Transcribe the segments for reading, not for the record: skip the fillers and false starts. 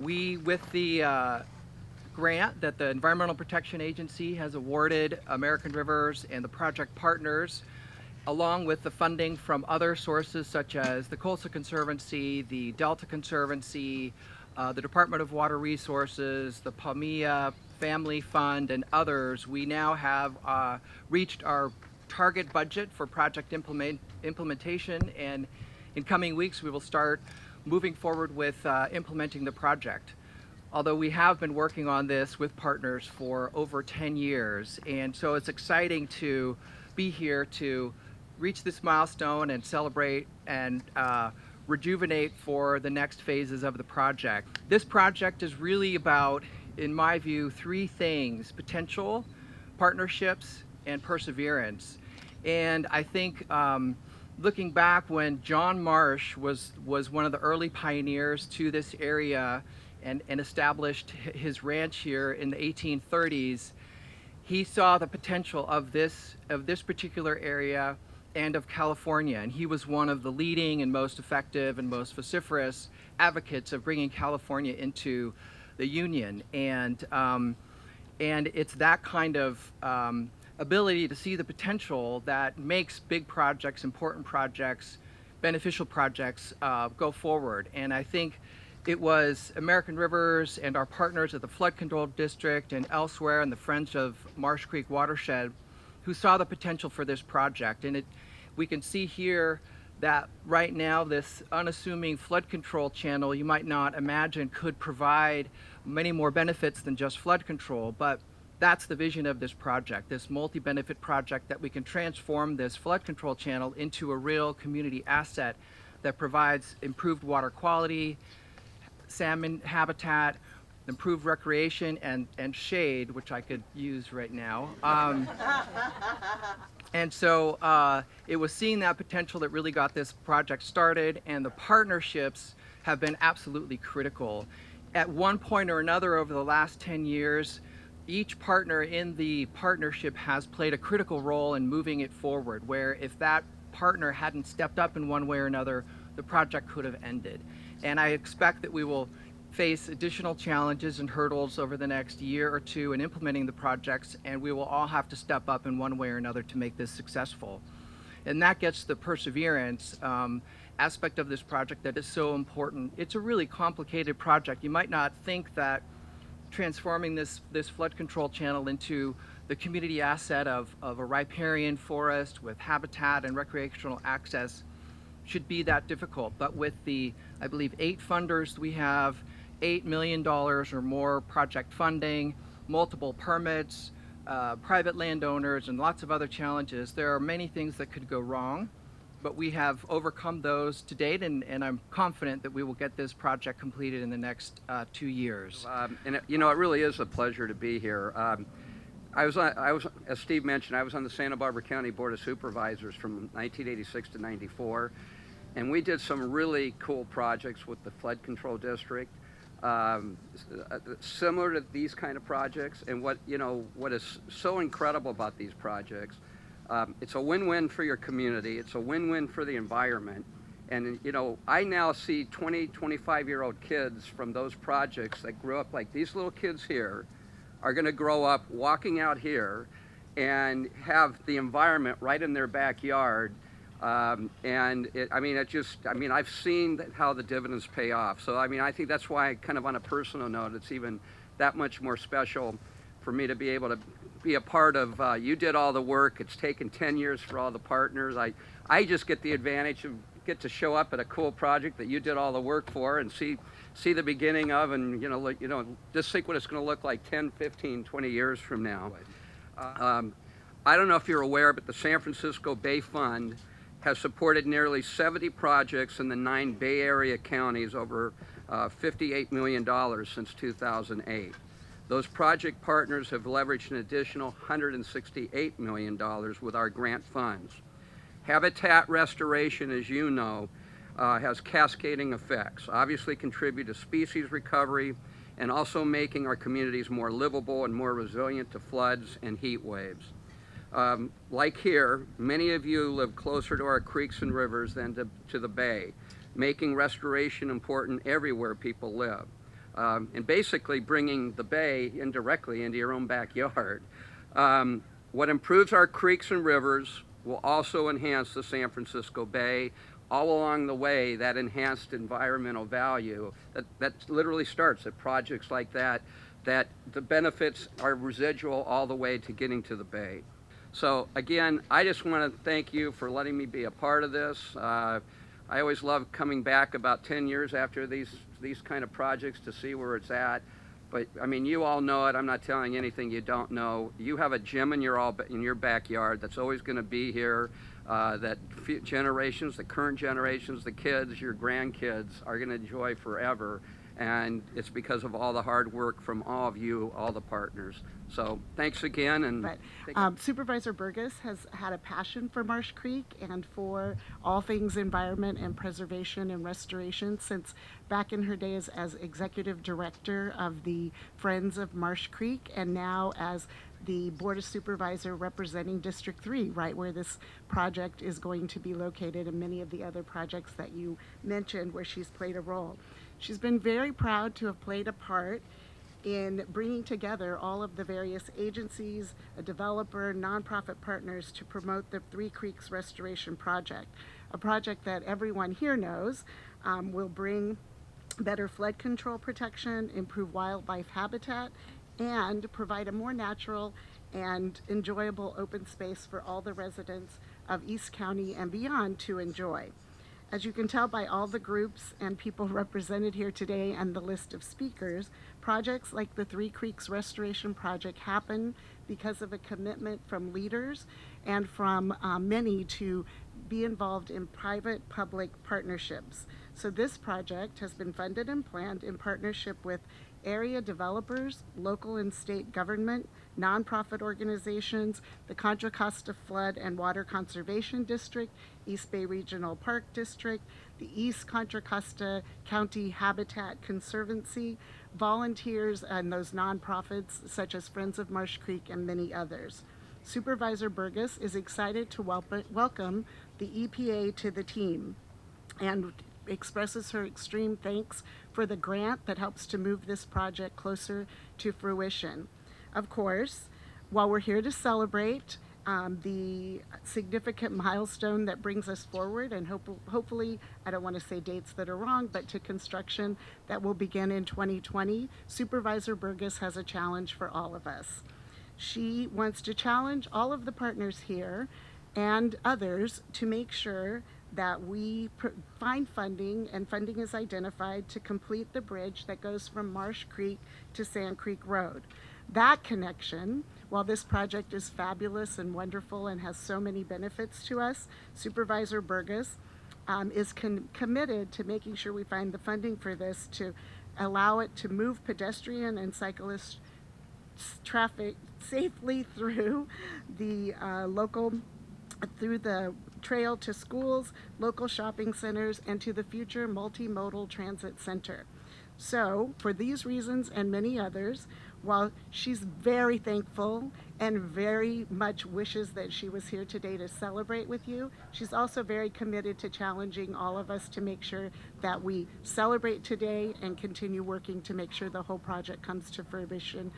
With the grant that the Environmental Protection Agency has awarded American Rivers and the project partners, along with the funding from other sources such as the Costa Conservancy, the Delta Conservancy, the Department of Water Resources, the Palmia Family Fund, and others, we now have reached our target budget for project implementation, and in coming weeks we will start moving forward with implementing the project. Although we have been working on this with partners for over 10 years, and so it's exciting to be here to reach this milestone and celebrate and rejuvenate for the next phases of the project. This project is really about, in my view, three things: potential, partnerships, and perseverance. And I think looking back, when John Marsh was one of the early pioneers to this area and established his ranch here in the 1830s, he saw the potential of this particular area and of California, and he was one of the leading and most effective and most vociferous advocates of bringing California into the Union. And it's that kind of ability to see the potential that makes big projects, important projects, beneficial projects go forward. And I think it was American Rivers and our partners at the Flood Control District and elsewhere in the Friends of Marsh Creek Watershed who saw the potential for this project. And we can see here that right now this unassuming flood control channel, you might not imagine, could provide many more benefits than just flood control, but that's the vision of this project, this multi-benefit project, that we can transform this flood control channel into a real community asset that provides improved water quality, salmon habitat, improved recreation, and shade, which I could use right now. And so it was seeing that potential that really got this project started, and the partnerships have been absolutely critical. At one point or another over the last 10 years, each partner in the partnership has played a critical role in moving it forward, where if that partner hadn't stepped up in one way or another, the project could have ended. And I expect that we will face additional challenges and hurdles over the next year or two in implementing the projects, and we will all have to step up in one way or another to make this successful. And that gets the perseverance aspect of this project that is so important. It's a really complicated project. You might not think that transforming this flood control channel into the community asset of a riparian forest with habitat and recreational access should be that difficult. But with the, I believe, 8 funders we have, $8 million or more project funding, multiple permits, private landowners, and lots of other challenges, there are many things that could go wrong, but we have overcome those to date, and I'm confident that we will get this project completed in the next 2 years. And it really is a pleasure to be here. I was, as Steve mentioned, I was on the Santa Barbara County Board of Supervisors from 1986 to 94, and we did some really cool projects with the Flood Control District, similar to these kind of projects. And what is so incredible about these projects, it's a win-win for your community, it's a win-win for the environment. And I now see 20, 25-year-old kids from those projects that grew up, like these little kids here are going to grow up walking out here and have the environment right in their backyard. I've seen how the dividends pay off. So I think that's why, kind of on a personal note, it's even that much more special for me to be able to be a part of. You did all the work. It's taken 10 years for all the partners. I just get the advantage of get to show up at a cool project that you did all the work for and see the beginning of, and just think what it's going to look like 10, 15, 20 years from now. I don't know if you're aware, but the San Francisco Bay Fund has supported nearly 70 projects in the 9 Bay Area counties, over $58 million since 2008. Those project partners have leveraged an additional $168 million with our grant funds. Habitat restoration, as you know, has cascading effects, obviously contribute to species recovery and also making our communities more livable and more resilient to floods and heat waves. Like here, many of you live closer to our creeks and rivers than to the bay, making restoration important everywhere people live. and basically bringing the bay indirectly into your own backyard. What improves our creeks and rivers will also enhance the San Francisco Bay. All along the way, that enhanced environmental value, that literally starts at projects like that the benefits are residual all the way to getting to the bay. So again, I just want to thank you for letting me be a part of this. I always love coming back about 10 years after these kind of projects to see where it's at. But I mean, you all know it. I'm not telling anything you don't know. You have a gem in your backyard that's always going to be here. That generations, the current generations, the kids, your grandkids are going to enjoy forever. And it's because of all the hard work from all of you, all the partners. So thanks again. And but, Supervisor Burgess has had a passion for Marsh Creek and for all things environment and preservation and restoration since back in her days as executive director of the Friends of Marsh Creek, and now as the Board of Supervisor representing District 3, right where this project is going to be located, and many of the other projects that you mentioned where she's played a role. She's been very proud to have played a part in bringing together all of the various agencies, a developer, nonprofit partners to promote the Three Creeks Restoration Project, a project that everyone here knows will bring better flood control protection, improve wildlife habitat, and provide a more natural and enjoyable open space for all the residents of East County and beyond to enjoy. As you can tell by all the groups and people represented here today and the list of speakers, projects like the Three Creeks Restoration Project happen because of a commitment from leaders and from many to be involved in private-public partnerships. So this project has been funded and planned in partnership with area developers, local and state government, nonprofit organizations, the Contra Costa Flood and Water Conservation District, East Bay Regional Park District, the East Contra Costa County Habitat Conservancy, volunteers, and those nonprofits such as Friends of Marsh Creek and many others. Supervisor Burgess is excited to welcome the EPA to the team and expresses her extreme thanks for the grant that helps to move this project closer to fruition. Of course, while we're here to celebrate the significant milestone that brings us forward and hopefully, I don't want to say dates that are wrong, but to construction that will begin in 2020, Supervisor Burgess has a challenge for all of us. She wants to challenge all of the partners here and others to make sure that we find funding, and funding is identified to complete the bridge that goes from Marsh Creek to Sand Creek Road. That connection, while this project is fabulous and wonderful and has so many benefits to us, Supervisor Burgess is committed to making sure we find the funding for this to allow it to move pedestrian and cyclist traffic safely through the through the trail to schools, local shopping centers, and to the future multimodal transit center. So, for these reasons and many others, while she's very thankful and very much wishes that she was here today to celebrate with you, she's also very committed to challenging all of us to make sure that we celebrate today and continue working to make sure the whole project comes to fruition,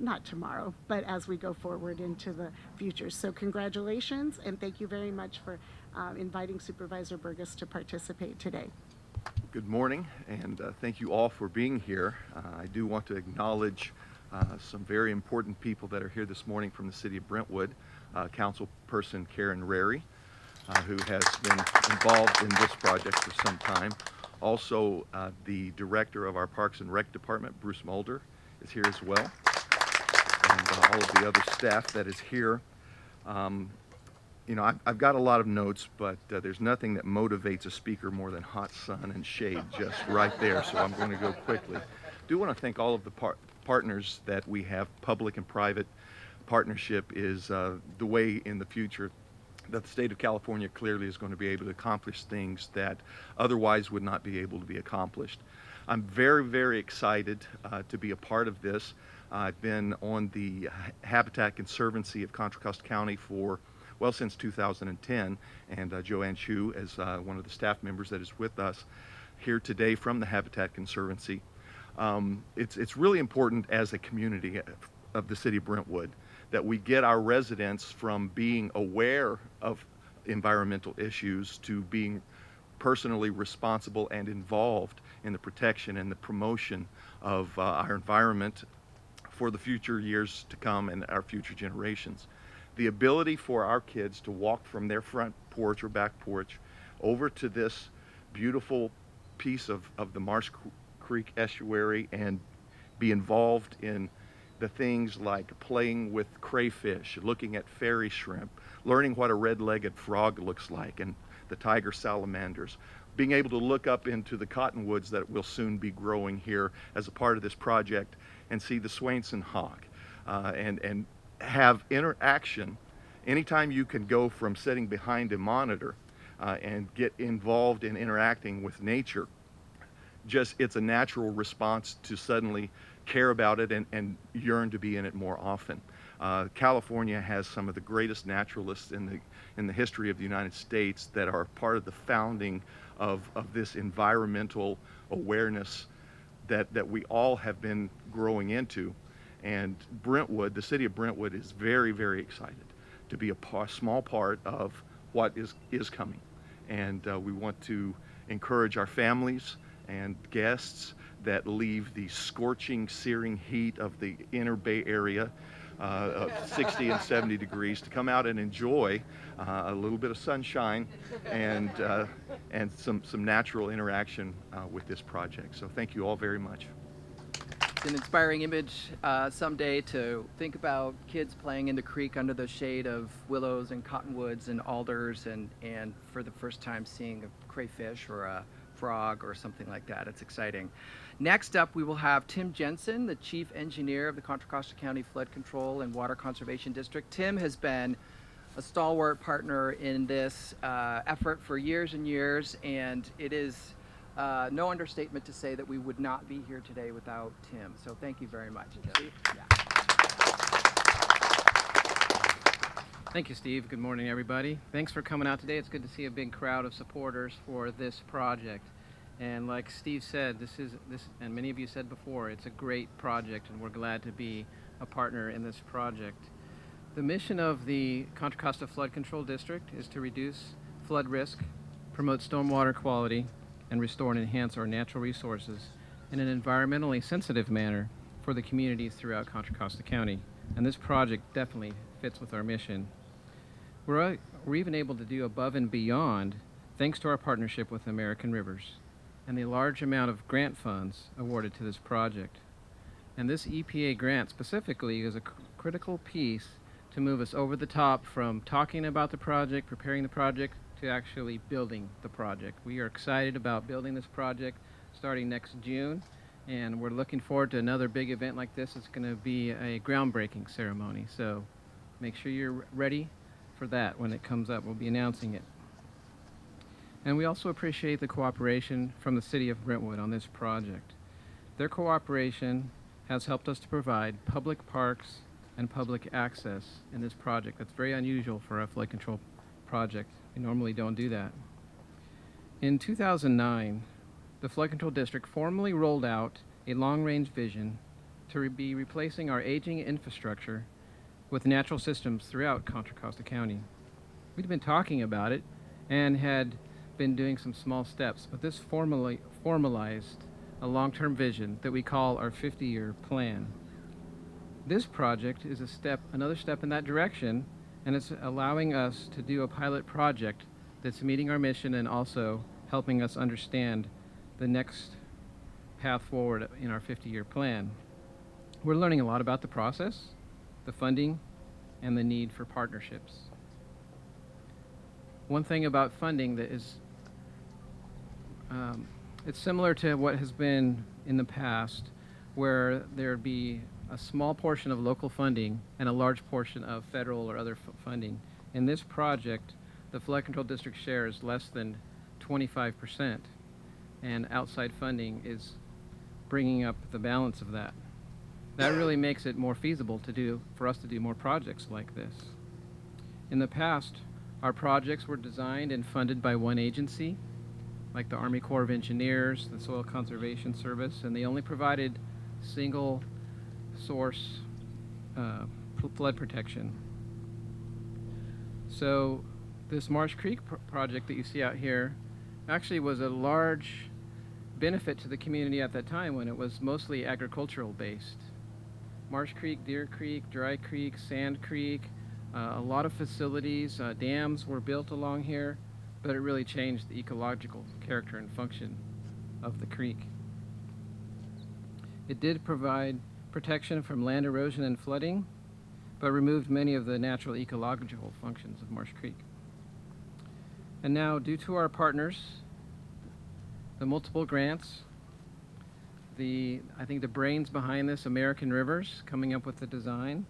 not tomorrow, but as we go forward into the future. So congratulations, and thank you very much for inviting Supervisor Burgess to participate today. Good morning, and thank you all for being here. I do want to acknowledge some very important people that are here this morning from the City of Brentwood. Councilperson Karen Rary, who has been involved in this project for some time. Also, the director of our Parks and Rec Department, Bruce Mulder, is here as well. And all of the other staff that is here. You know, I've got a lot of notes, but there's nothing that motivates a speaker more than hot sun and shade just right there, so I'm going to go quickly. I do want to thank all of the partners that we have. Public and private partnership is the way in the future that the state of California clearly is going to be able to accomplish things that otherwise would not be able to be accomplished. I'm very, very excited to be a part of this. I've been on the Habitat Conservancy of Contra Costa County for well since 2010, and Joanne Chu as one of the staff members that is with us here today from the Habitat Conservancy. It's really important as a community of the city of Brentwood that we get our residents from being aware of environmental issues to being personally responsible and involved in the protection and the promotion of our environment for the future years to come and our future generations. The ability for our kids to walk from their front porch or back porch over to this beautiful piece of the Marsh Creek estuary and be involved in the things like playing with crayfish, looking at fairy shrimp, learning what a red-legged frog looks like, and the tiger salamanders, being able to look up into the cottonwoods that will soon be growing here as a part of this project and see the Swainson hawk, and have interaction. Anytime you can go from sitting behind a monitor and get involved in interacting with nature, it's a natural response to suddenly care about it and yearn to be in it more often. California has some of the greatest naturalists in the history of the United States that are part of the founding of this environmental awareness that we all have been growing into. And Brentwood, the city of Brentwood, is very, very excited to be a small part of what is coming. And we want to encourage our families and guests that leave the scorching, searing heat of the inner Bay Area of 60 and 70 degrees to come out and enjoy a little bit of sunshine and some natural interaction with this project. So thank you all very much. It's an inspiring image someday to think about kids playing in the creek under the shade of willows and cottonwoods and alders and for the first time seeing a crayfish or a frog or something like that. It's exciting. Next up, we will have Tim Jensen, the Chief Engineer of the Contra Costa County Flood Control and Water Conservation District. Tim has been a stalwart partner in this effort for years and years, and it is no understatement to say that we would not be here today without Tim. So thank you very much, Tim. Yeah. Thank you, Steve. Good morning, everybody. Thanks for coming out today. It's good to see a big crowd of supporters for this project. And like Steve said, this and many of you said before, it's a great project, and we're glad to be a partner in this project. The mission of the Contra Costa Flood Control District is to reduce flood risk, promote stormwater quality, and restore and enhance our natural resources in an environmentally sensitive manner for the communities throughout Contra Costa County. And this project definitely fits with our mission. We're even able to do above and beyond thanks to our partnership with American Rivers and the large amount of grant funds awarded to this project. And this EPA grant specifically is a critical piece to move us over the top from talking about the project, preparing the project, to actually building the project. We are excited about building this project starting next June, and we're looking forward to another big event like this. It's going to be a groundbreaking ceremony, so make sure you're ready for that when it comes up. We'll be announcing it. And we also appreciate the cooperation from the City of Brentwood on this project. Their cooperation has helped us to provide public parks and public access in this project. That's very unusual for a flood control project. We normally don't do that. In 2009, the Flood Control District formally rolled out a long-range vision to be replacing our aging infrastructure with natural systems throughout Contra Costa County. We'd been talking about it and had been doing some small steps, but this formalized a long-term vision that we call our 50-year plan. This project is another step in that direction, and it's allowing us to do a pilot project that's meeting our mission and also helping us understand the next path forward in our 50-year plan. We're learning a lot about the process, the funding, and the need for partnerships. One thing about funding that is, it's similar to what has been in the past, where there'd be a small portion of local funding and a large portion of federal or other funding. In this project, the Flood Control District share is less than 25%, and outside funding is bringing up the balance of that. That really makes it more feasible for us to do more projects like this. In the past, our projects were designed and funded by one agency, like the Army Corps of Engineers, the Soil Conservation Service, and they only provided single source flood protection. So this Marsh Creek project that you see out here actually was a large benefit to the community at that time when it was mostly agricultural based. Marsh Creek, Deer Creek, Dry Creek, Sand Creek, a lot of facilities, dams were built along here, but it really changed the ecological character and function of the creek. It did provide protection from land erosion and flooding, but removed many of the natural ecological functions of Marsh Creek. And now, due to our partners, the multiple grants, I think the brains behind this, American Rivers, coming up with the design,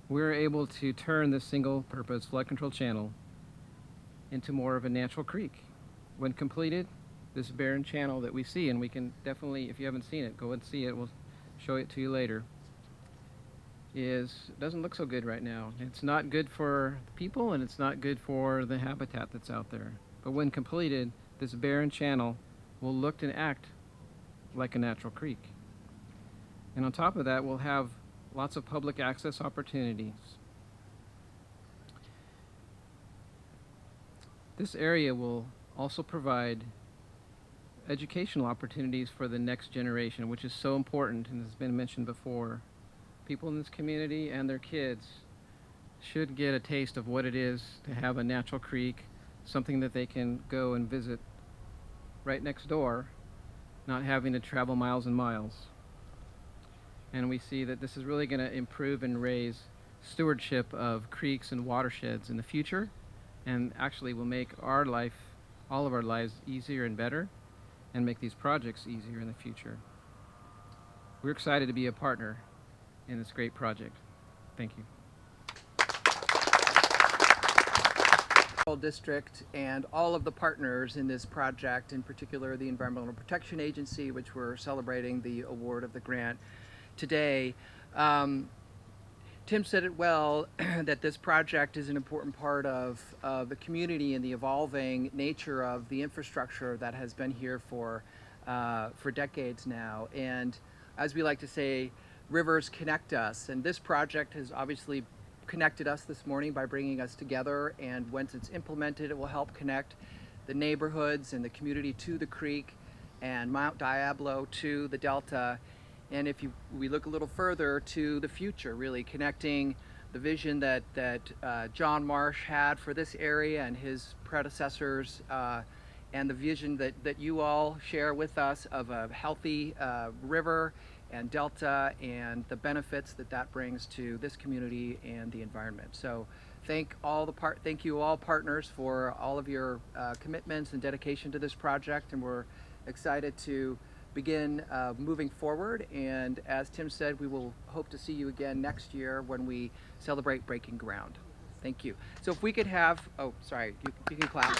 we're able to turn this single-purpose flood control channel into more of a natural creek. When completed, this barren channel that we see, and we can definitely, if you haven't seen it, go and see it, we'll show it to you later, doesn't look so good right now. It's not good for people and it's not good for the habitat that's out there. But when completed, this barren channel will look and act like a natural creek. And on top of that, we'll have lots of public access opportunities. This area will also provide educational opportunities for the next generation, which is so important and has been mentioned before. People in this community and their kids should get a taste of what it is to have a natural creek, something that they can go and visit right next door, not having to travel miles and miles. And we see that this is really going to improve and raise stewardship of creeks and watersheds in the future, and actually will make our life, all of our lives, easier and better, and make these projects easier in the future. We're excited to be a partner in this great project. Thank you. District and all of the partners in this project, in particular the Environmental Protection Agency, which we're celebrating the award of the grant today. Tim said it well, that this project is an important part of the community and the evolving nature of the infrastructure that has been here for decades now. And as we like to say, rivers connect us, and this project has obviously connected us this morning by bringing us together, and once it's implemented, it will help connect the neighborhoods and the community to the creek and Mount Diablo to the Delta. And if we look a little further to the future, really connecting the vision that John Marsh had for this area and his predecessors, and the vision that you all share with us of a healthy river and delta, and the benefits that brings to this community and the environment. So thank you all partners for all of your commitments and dedication to this project, and we're excited to begin moving forward. And as Tim said, we will hope to see you again next year when we celebrate breaking ground. Thank you. So if we could have, oh, sorry, you can clap.